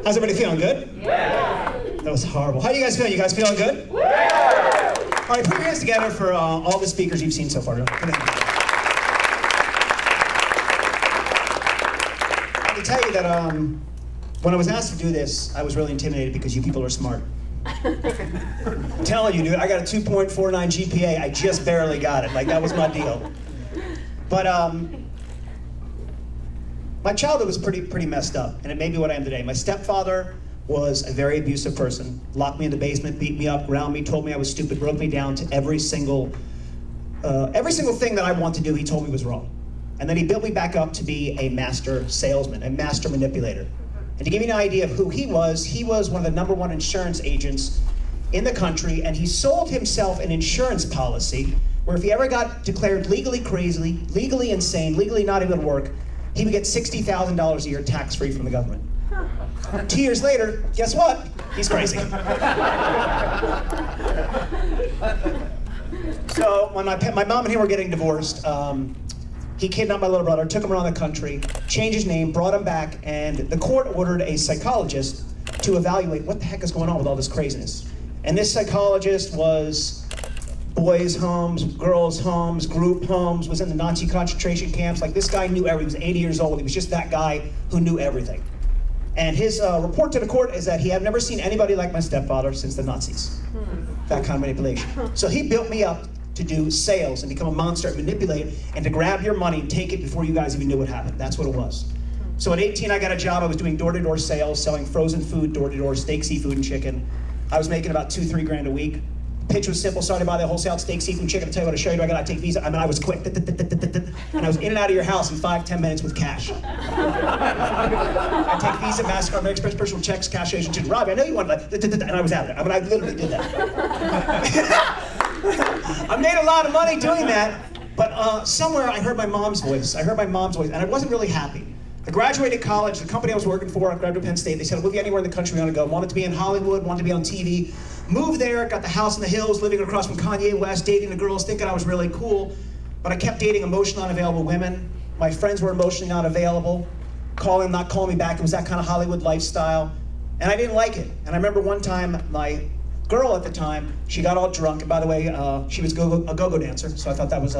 How's everybody feeling? Good? Yeah. That was horrible. How do you guys feel? You guys feeling good? Yeah. All right, put your hands together for all the speakers you've seen so far. Let me tell you that when I was asked to do this, I was really intimidated because you people are smart. I'm telling you, dude, I got a 2.49 GPA. I just barely got it. Like, that was my deal. But my childhood was pretty messed up, and it made me what I am today. My stepfather was a very abusive person. Locked me in the basement, beat me up, ground me, told me I was stupid, broke me down to every single thing that I wanted to do, he told me was wrong. And then he built me back up to be a master salesman, a master manipulator. And to give you an idea of who he was one of the #1 insurance agents in the country, and he sold himself an insurance policy where if he ever got declared legally crazy, legally insane, legally not able to work, he would get $60,000 a year tax-free from the government. 2 years later, guess what? He's crazy. So when my mom and he were getting divorced, he kidnapped my little brother, took him around the country, changed his name, brought him back, and the court ordered a psychologist to evaluate what the heck is going on with all this craziness. And this psychologist was boys' homes, girls' homes, group homes, was in the Nazi concentration camps. Like, this guy knew everything. He was 80 years old. He was just that guy who knew everything. And his report to the court is that he had never seen anybody like my stepfather since the Nazis. That kind of manipulation. So he built me up to do sales and become a monster and manipulate and to grab your money and take it before you guys even knew what happened. That's what it was. So at 18, I got a job. I was doing door-to-door sales, selling frozen food, door-to-door, steak, seafood, and chicken. I was making about $2-3 grand a week. Pitch was simple. Started by the wholesale steak, seafood, chicken. I'll tell you what, I'll show you. I got to take Visa. I mean, I was quick. And I was in and out of your house in 5-10 minutes with cash. I take Visa, MasterCard, American Express, personal checks, cash agent. Robbie, I know you wanted that. And I was out of there. I mean, I literally did that. I made a lot of money doing that, but somewhere I heard my mom's voice. And I wasn't really happy. I graduated college. The company I was working for, I graduated Penn State. They said, "We'll be anywhere in the country you want to go." Wanted to be in Hollywood, wanted to be on TV. Moved there, got the house in the hills, living across from Kanye West, dating the girls, thinking I was really cool. But I kept dating emotionally unavailable women. My friends were emotionally not available. Calling, not calling me back. It was that kind of Hollywood lifestyle. And I didn't like it. And I remember one time, my girl at the time, she got all drunk. And by the way, she was a go-go dancer, so I thought that was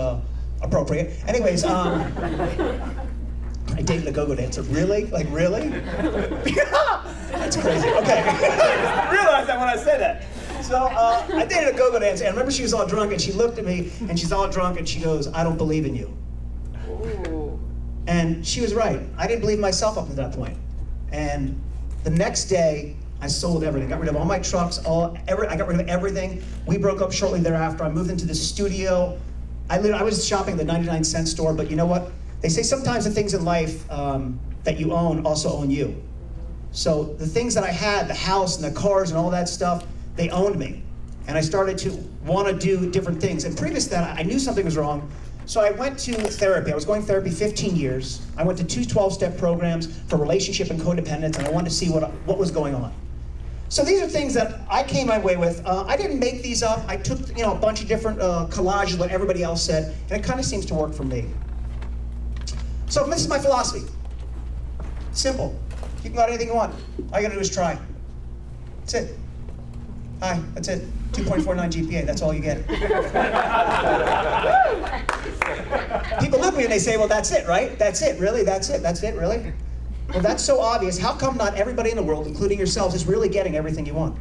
appropriate. Anyways, I dated a go-go dancer. Really? Like, really? That's crazy. Okay. I realized that when I said that. So I dated a go-go dancer, and I remember she was all drunk, and she looked at me, and she's all drunk, and she goes, "I don't believe in you." Ooh. And she was right. I didn't believe myself up to that point. And the next day, I sold everything. Got rid of all my trucks, I got rid of everything. We broke up shortly thereafter. I moved into the studio. I was shopping at the 99-cent store, but you know what? They say sometimes the things in life that you own also own you. So the things that I had, the house and the cars and all that stuff, they owned me. And I started to want to do different things. And previous to that, I knew something was wrong. So I went to therapy. I was going to therapy 15 years. I went to 2 12-step programs for relationship and codependence, and I wanted to see what was going on. So these are things that I came my way with. I didn't make these up. I took a bunch of different collages, what everybody else said, and it kind of seems to work for me. So this is my philosophy. Simple. You can go out anything you want. All you gotta do is try. That's it. Hi, that's it. 2.49 GPA, that's all you get. People look at me and they say, "Well, that's it, right? That's it, really? That's it, really?" Well, that's so obvious. How come not everybody in the world, including yourselves, is really getting everything you want?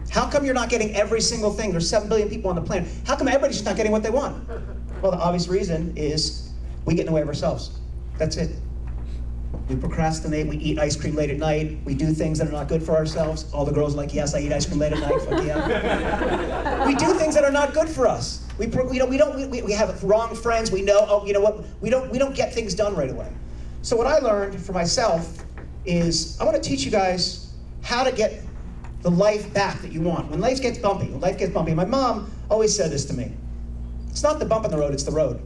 How come you're not getting every single thing? There's 7 billion people on the planet. How come everybody's just not getting what they want? Well, the obvious reason is we get in the way of ourselves. That's it. We procrastinate, we eat ice cream late at night, we do things that are not good for ourselves. All the girls are like, "Yes, I eat ice cream late at night, fuck yeah." We do things that are not good for us. We have wrong friends, we know, oh, you know what, we don't get things done right away. So what I learned for myself is, I want to teach you guys how to get the life back that you want. When life gets bumpy, my mom always said this to me. It's not the bump in the road, it's the road.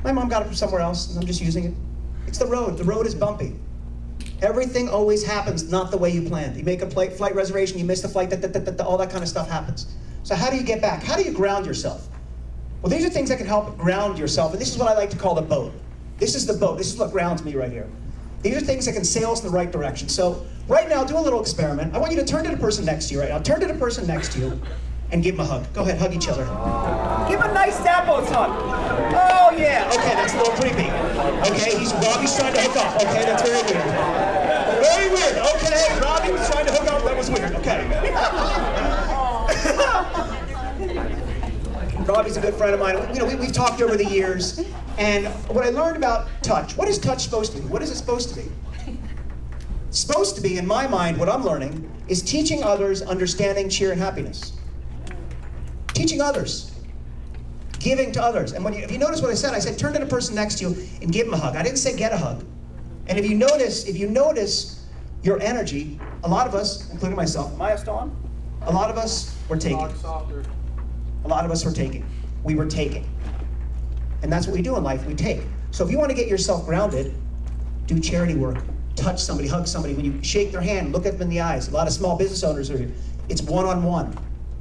My mom got it from somewhere else, and I'm just using it. It's the road. The road is bumpy. Everything always happens not the way you planned. You make a flight reservation, you miss the flight, all that kind of stuff happens. So how do you get back? How do you ground yourself? Well, these are things that can help ground yourself, and this is what I like to call the boat. This is the boat. This is what grounds me right here. These are things that can sail us in the right direction. So right now, do a little experiment. I want you to turn to the person next to you right now. Turn to the person next to you and give them a hug. Go ahead, hug each other. Give a nice Zappos hug. Oh yeah, okay, that's a little creepy. Okay, Robbie's trying to hook up. Okay, that's very weird. Very weird, okay, Robbie was trying to hook up, that was weird, okay. Robbie's a good friend of mine. You know, we've talked over the years, and what I learned about touch, what is touch supposed to be? What is it supposed to be? It's supposed to be, in my mind, what I'm learning, is teaching others understanding, cheer, and happiness. Teaching others. Giving to others. And if you notice what I said turn to the person next to you and give them a hug. I didn't say get a hug. And if you notice your energy, a lot of us, including myself, am I still on? A lot of us were taking. A lot of us were taking. We were taking. And that's what we do in life, we take. So if you want to get yourself grounded, do charity work. Touch somebody, hug somebody. When you shake their hand, look at them in the eyes. A lot of small business owners are here. It's one-on-one.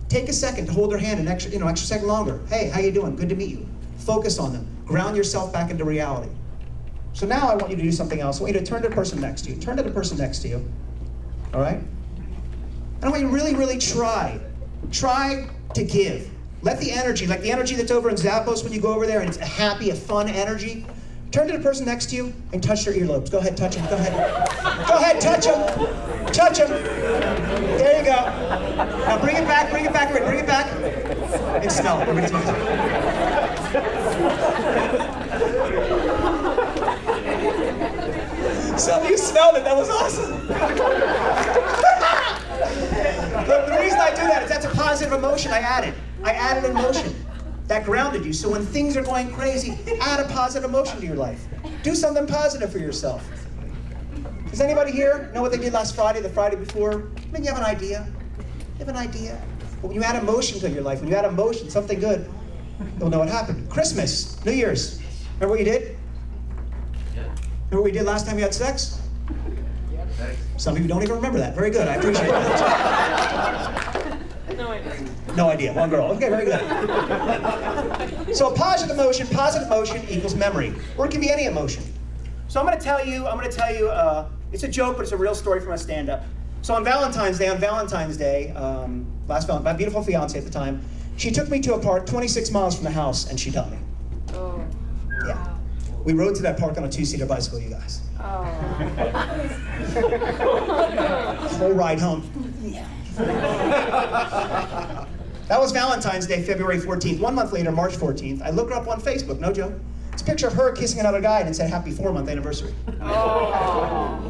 Take a second to hold their hand an extra second longer. Hey, how you doing? Good to meet you. Focus on them. Ground yourself back into reality. So now I want you to do something else. I want you to turn to the person next to you. Turn to the person next to you. All right? And I want you to really, really try to give. Let the energy, like the energy that's over in Zappos when you go over there, and it's a happy, a fun energy. Turn to the person next to you and touch their earlobes. Go ahead, touch them. Go ahead. Go ahead, touch them. Touch them. There you go. Now bring it back, bring it back, bring it back. And smell it. Everybody smells it. Some of you smelled it. That was awesome. The reason I do that is that's a positive emotion I added. I added an emotion that grounded you. So when things are going crazy, add a positive emotion to your life. Do something positive for yourself. Does anybody here know what they did last Friday, the Friday before? Maybe you have an idea. You have an idea. But when you add emotion to your life, when you add emotion, something good, you'll know what happened. Christmas, New Year's. Remember what you did? Remember what we did last time we had sex? Some of you don't even remember that. Very good. I appreciate that. No idea. No idea. One girl. Okay, very good. So a positive emotion equals memory. Or it can be any emotion. So I'm going to tell you, it's a joke, but it's a real story from a stand-up. So on Valentine's Day, last Valentine, my beautiful fiance at the time, she took me to a park 26 miles from the house, and she dumped me. Oh. Yeah. We rode to that park on a 2-seater bicycle, you guys. Oh. Whole ride home. Yeah. That was Valentine's Day, February 14th. 1 month later, March 14th, I looked her up on Facebook, no joke. It's a picture of her kissing another guy and it said happy 4-month anniversary. Oh.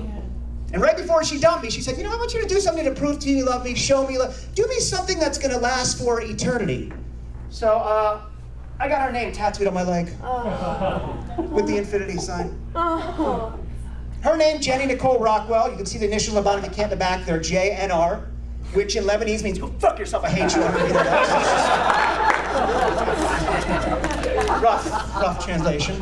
And right before she dumped me, she said, you know, I want you to do something to prove to you love me, show me love. Do me something that's going to last for eternity. So I got her name tattooed on my leg with the infinity sign. Oh. Her name, Jenny Nicole Rockwell. You can see the initials on the bottom if you can't in the back. They're JNR, which in Lebanese means, go fuck yourself, I hate you. Rough translation.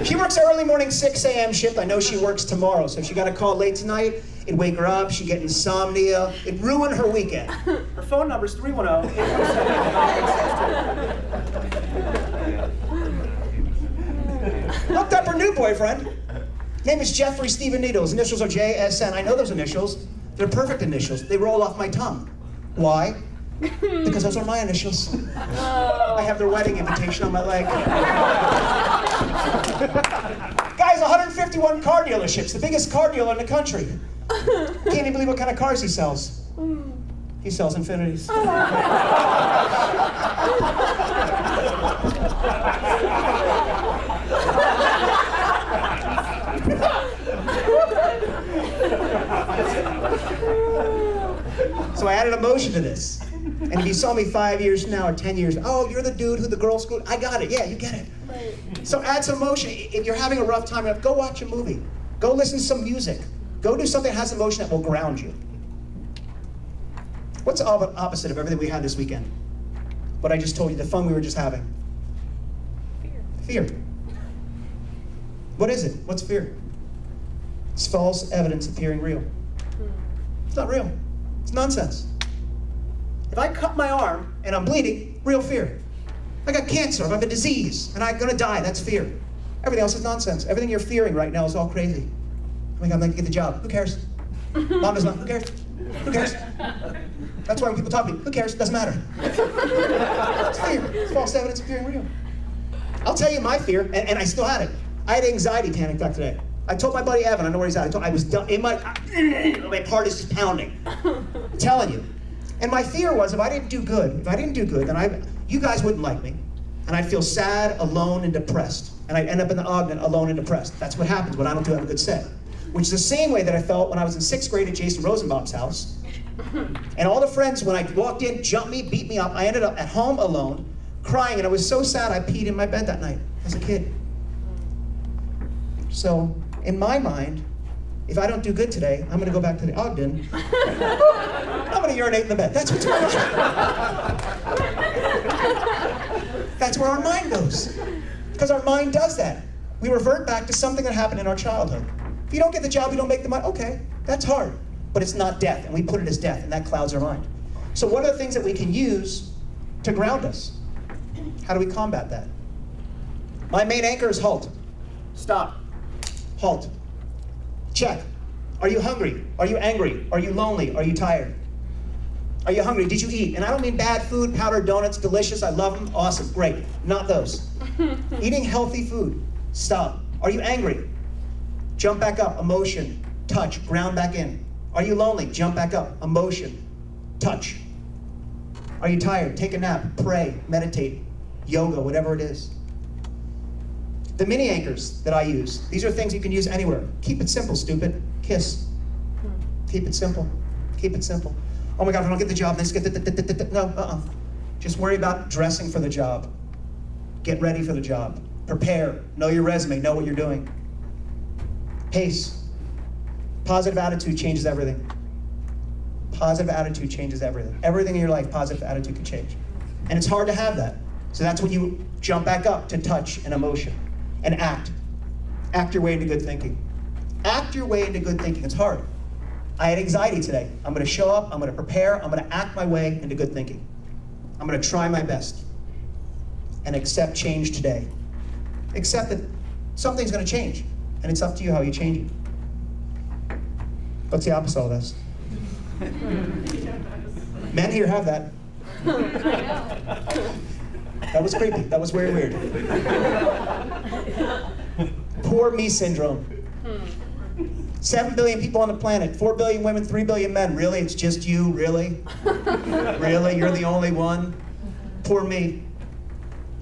She works early morning 6 a.m. shift. I know she works tomorrow, so if she got a call late tonight, it'd wake her up, she'd get insomnia, it'd ruin her weekend. Her phone number is 310-817. Looked up her new boyfriend. Name is Jeffrey Stephen Needles. Initials are JSN. I know those initials. They're perfect initials. They roll off my tongue. Why? Because those are my initials. I have their wedding invitation on my leg. Guy's 151 car dealerships, the biggest car dealer in the country. Can't even believe what kind of cars he sells. He sells Infinities. So I added emotion to this. And if you saw me 5 years from now or 10 years, oh, you're the dude who the girl schooled. I got it. Yeah, you get it. Right. So add some emotion. If you're having a rough time, go watch a movie. Go listen to some music. Go do something that has emotion that will ground you. What's the opposite of everything we had this weekend? What I just told you, the fun we were just having. Fear. What is it? What's fear? It's false evidence appearing real. It's not real. It's nonsense. If I cut my arm and I'm bleeding, real fear. I got cancer, I have a disease, and I'm gonna die. That's fear. Everything else is nonsense. Everything you're fearing right now is all crazy. I'm not gonna get the job. Who cares? Mom doesn't know. Who cares? Who cares? That's why when people talk to me, who cares? Doesn't matter. It's fear. It's false evidence of fear and real. I'll tell you my fear, and I still had it. I had anxiety panic attack today. I told my buddy Evan, I know where he's at. I was done. My heart is just pounding. I'm telling you. And my fear was if I didn't do good, then you guys wouldn't like me. And I'd feel sad, alone, and depressed. And I'd end up in the Ogden alone and depressed. That's what happens when I don't have a good set. Which is the same way that I felt when I was in 6th grade at Jason Rosenbaum's house. And all the friends, when I walked in, jumped me, beat me up. I ended up at home alone, crying, and I was so sad I peed in my bed that night as a kid. So, in my mind, if I don't do good today, I'm going to go back to the Ogden. I'm going to urinate in the bed. That's what's going on. That's where our mind goes. Because our mind does that. We revert back to something that happened in our childhood. If you don't get the job, you don't make the money. Okay, that's hard. But it's not death, and we put it as death, and that clouds our mind. So what are the things that we can use to ground us? How do we combat that? My main anchor is halt. Stop. Halt. Check. Are you hungry? Are you angry? Are you lonely? Are you tired? Are you hungry? Did you eat? And I don't mean bad food, powdered donuts, delicious, I love them, awesome, great. Not those. Eating healthy food. Stop. Are you angry? Jump back up, emotion, touch, ground back in. Are you lonely? Jump back up, emotion, touch. Are you tired? Take a nap, pray, meditate, yoga, whatever it is. The mini anchors that I use, these are things you can use anywhere. Keep it simple, stupid. Kiss. Keep it simple. Keep it simple. Oh my God, if I don't get the job, let's get the no, Just worry about dressing for the job. Get ready for the job. Prepare. Know your resume. Know what you're doing. Pace. Positive attitude changes everything. Positive attitude changes everything. Everything in your life, positive attitude can change. And it's hard to have that. So that's when you jump back up to touch and emotion and act. Act your way into good thinking. Act your way into good thinking. It's hard. I had anxiety today. I'm going to show up, I'm going to prepare, I'm going to act my way into good thinking. I'm going to try my best and accept change today. Accept that something's going to change, and it's up to you how you change it. What's the opposite of this? Men here have that. That was creepy. That was very weird. Poor me syndrome. 7 billion people on the planet, 4 billion women, 3 billion men. Really? It's just you? Really? Really? You're the only one? Poor me.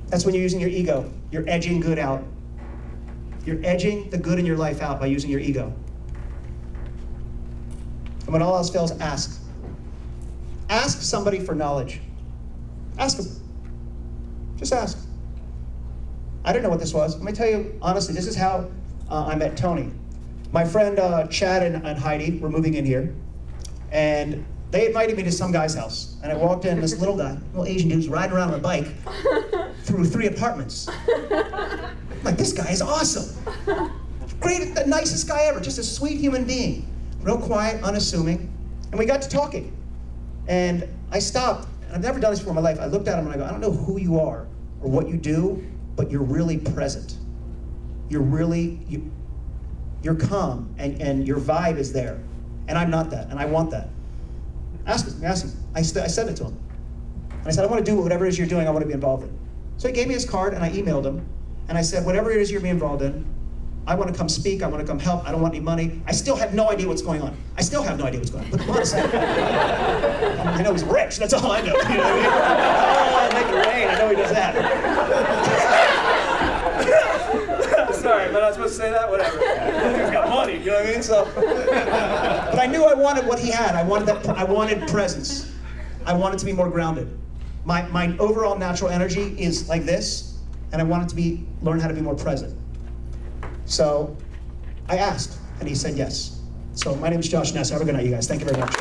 That's when you're using your ego. You're edging good out. You're edging the good in your life out by using your ego. And when all else fails, ask. Ask somebody for knowledge. Ask them. Just ask. I didn't know what this was. Let me tell you, honestly, this is how I met Tony. My friend Chad and Heidi were moving in here, and they invited me to some guy's house. And I walked in, this little guy, little Asian dude, was riding around on a bike through 3 apartments. I'm like, this guy is awesome. Great, the nicest guy ever, just a sweet human being. Real quiet, unassuming. And we got to talking. And I stopped, and I've never done this before in my life. I looked at him and I go, I don't know who you are or what you do, but you're really present. You're calm, and your vibe is there. And I'm not that, and I want that. Ask him. I said it to him. And I said, I want to do whatever it is you're doing, I want to be involved in. So he gave me his card, and I emailed him. And I said, whatever it is you're being involved in, I want to come speak, I want to come help, I don't want any money. I still have no idea what's going on. I still have no idea what's going on, but honestly. I know he's rich, that's all I know. You know what I mean? Oh, make it rain, I know he does that. Sorry, am I not supposed to say that? Whatever. He's got money, you know what I mean? So, but I knew I wanted what he had. I wanted presence. I wanted to be more grounded. My overall natural energy is like this, and I wanted to learn how to be more present. So I asked, and he said yes. So my name is Josh Nasar. Have a good night, you guys. Thank you very much.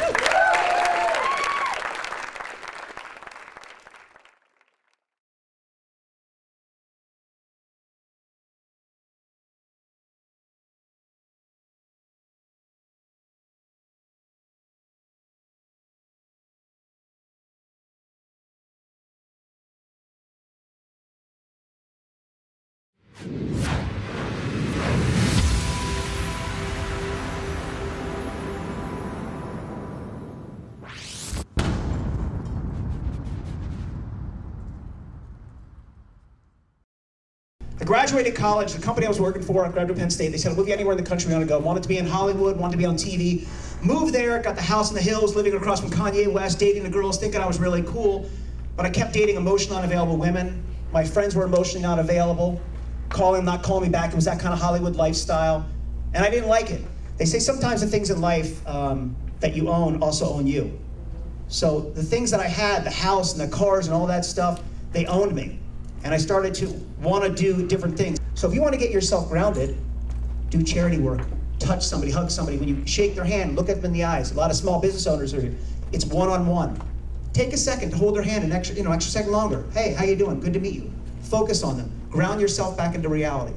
graduated college, the company I was working for, I graduated Penn State, they said, we'll be anywhere in the country we want to go. Wanted to be in Hollywood, wanted to be on TV. Moved there, got the house in the hills, living across from Kanye West, dating the girls, thinking I was really cool. But I kept dating emotionally unavailable women. My friends were emotionally not available. Calling, not calling me back. It was that kind of Hollywood lifestyle. And I didn't like it. They say sometimes the things in life that you own also own you. So the things that I had, the house and the cars and all that stuff, they owned me. And I started to want to do different things. So if you want to get yourself grounded, do charity work. Touch somebody, hug somebody. When you shake their hand, look at them in the eyes. A lot of small business owners are here. It's one-on-one. Take a second to hold their hand an extra second longer. Hey, how you doing? Good to meet you. Focus on them. Ground yourself back into reality.